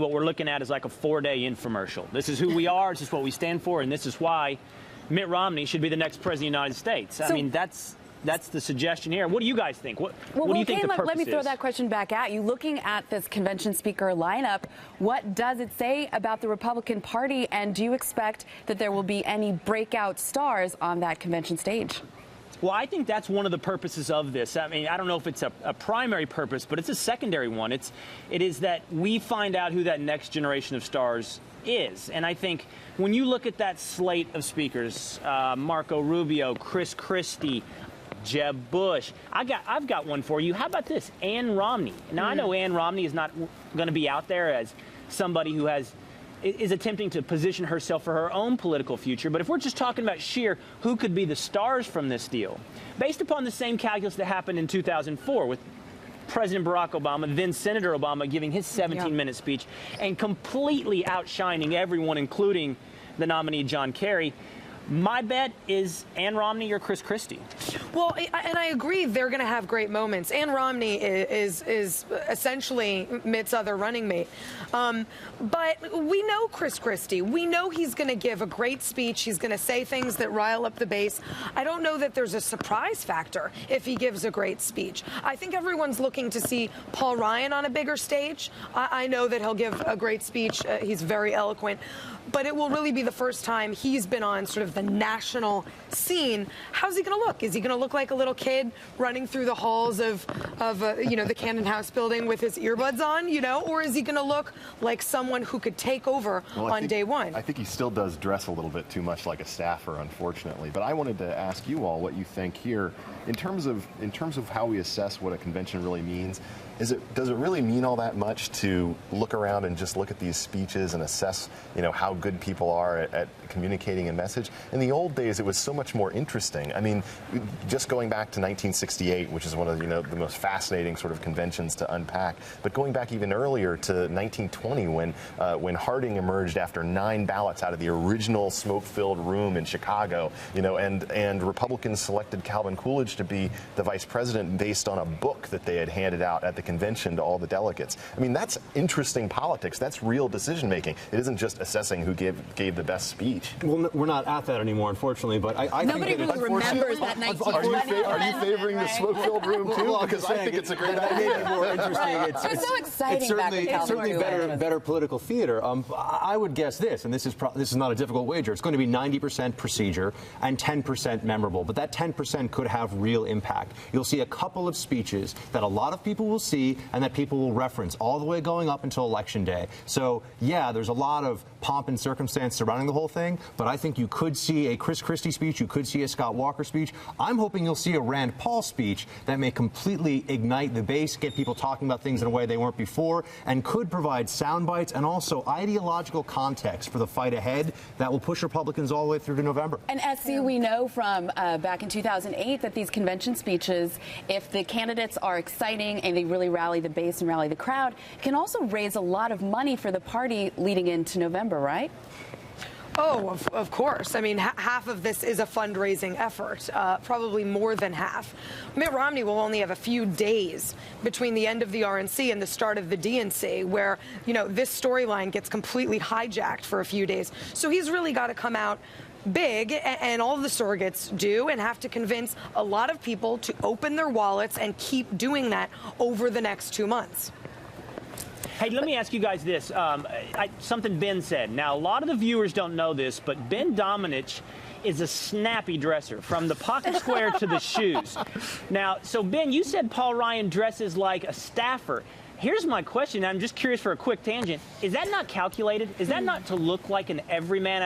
what we're looking at is like a 4-day infomercial. This is who we are, this is what we stand for, and this is why Mitt Romney should be the next president of the United States. I mean, that's the suggestion here. What do you guys think? What do you think the purpose is? Let me throw that question back at you. Looking at this convention speaker lineup, what does it say about the Republican Party, and do you expect that there will be any breakout stars on that convention stage? Well, I think that's one of the purposes of this. I mean, I don't know if it's a primary purpose, but it's a secondary one. It is that we find out who that next generation of stars is. And I think when you look at that slate of speakers, Marco Rubio, Chris Christie, Jeb Bush, I've got one for you. How about this? Ann Romney. Now, I know Ann Romney is not going to be out there as somebody who is attempting to position herself for her own political future. But if we're just talking about sheer who could be the stars from this deal, based upon the same calculus that happened in 2004 with President Barack Obama, then Senator Obama, giving his 17-minute speech and completely outshining everyone, including the nominee John Kerry, my bet is Ann Romney or Chris Christie. Well, and I agree they're going to have great moments. Ann Romney is essentially Mitt's other running mate. But we know Chris Christie. We know he's going to give a great speech. He's going to say things that rile up the base. I don't know that there's a surprise factor if he gives a great speech. I think everyone's looking to see Paul Ryan on a bigger stage. I know that he'll give a great speech. He's very eloquent. But it will really be the first time he's been on sort of the national scene. How's he going to look? Is he going to look like a little kid running through the halls of the Camden House building with his earbuds on, or is he going to look like someone who could take over on day one? I think he still does dress a little bit too much like a staffer, unfortunately. But I wanted to ask you all what you think here in terms of how we assess what a convention really means. Does it really mean all that much to look around and just look at these speeches and assess, how good people are at communicating a message? In the old days, it was so much more interesting. I mean, just going back to 1968, which is one of the most fascinating sort of conventions to unpack, but going back even earlier to 1920 when Harding emerged after 9 ballots out of the original smoke-filled room in Chicago, and Republicans selected Calvin Coolidge to be the vice president based on a book that they had handed out at the convention to all the delegates. I mean, that's interesting politics. That's real decision making. It isn't just assessing who gave the best speech. Well, we're not at that anymore, unfortunately. But I nobody think really remembers that 1920. Are you favoring the smoke-filled room too? Well, because I think it's a great idea. More interesting. It was so exciting. It's certainly better political theater. I would guess this, and this is not a difficult wager. It's going to be 90% procedure and 10% memorable. But that 10% could have real impact. You'll see a couple of speeches that a lot of people will see and that people will reference all the way going up until Election Day. So, yeah, there's a lot of pomp and circumstance surrounding the whole thing, but I think you could see a Chris Christie speech, you could see a Scott Walker speech. I'm hoping you'll see a Rand Paul speech that may completely ignite the base, get people talking about things in a way they weren't before, and could provide sound bites and also ideological context for the fight ahead that will push Republicans all the way through to November. And SC, we know from back in 2008 that these convention speeches, if the candidates are exciting and they really rally the base and rally the crowd, can also raise a lot of money for the party leading into November, right? Oh, of course. I mean, half of this is a fundraising effort, probably more than half. Mitt Romney will only have a few days between the end of the RNC and the start of the DNC, where, this storyline gets completely hijacked for a few days. So he's really got to come out big, and all of the surrogates do, and have to convince a lot of people to open their wallets and keep doing that over the next 2 months. Hey, let me ask you guys this. Something Ben said. Now, a lot of the viewers don't know this, but Ben Domenech is a snappy dresser, from the pocket square to the shoes. Now, so Ben, you said Paul Ryan dresses like a staffer. Here's my question. I'm just curious for a quick tangent. Is that not calculated? Is that not to look like an everyman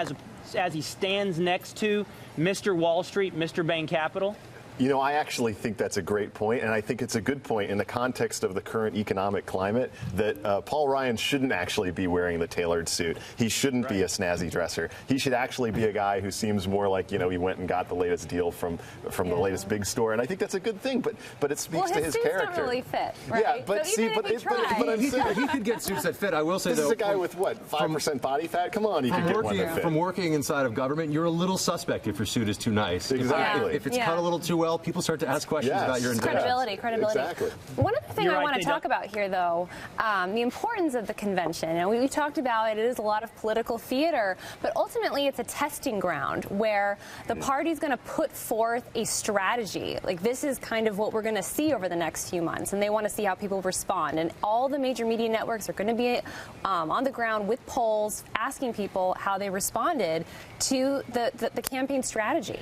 as he stands next to Mr. Wall Street, Mr. Bain Capital? I actually think that's a great point, and I think it's a good point in the context of the current economic climate that Paul Ryan shouldn't actually be wearing the tailored suit. He shouldn't be a snazzy dresser. He should actually be a guy who seems more like, he went and got the latest deal from the latest big store, and I think that's a good thing, but it speaks to his character. Don't really fit, right? Yeah, but he could get suits that fit. I will say, this is a guy with, 5% body fat? Come on, he could get one that fit. From working inside of government, you're a little suspect if your suit is too nice. Exactly. If it's cut a little too well, well, people start to ask questions Yes. about your integrity. Credibility. Exactly. One other thing You're I right, want they to talk don't- about here, though, the importance of the convention. And we talked about it. It is a lot of political theater, but ultimately it's a testing ground where the party's going to put forth a strategy. Like, this is kind of what we're going to see over the next few months, and they want to see how people respond. And all the major media networks are going to be on the ground with polls asking people how they responded to the campaign strategy.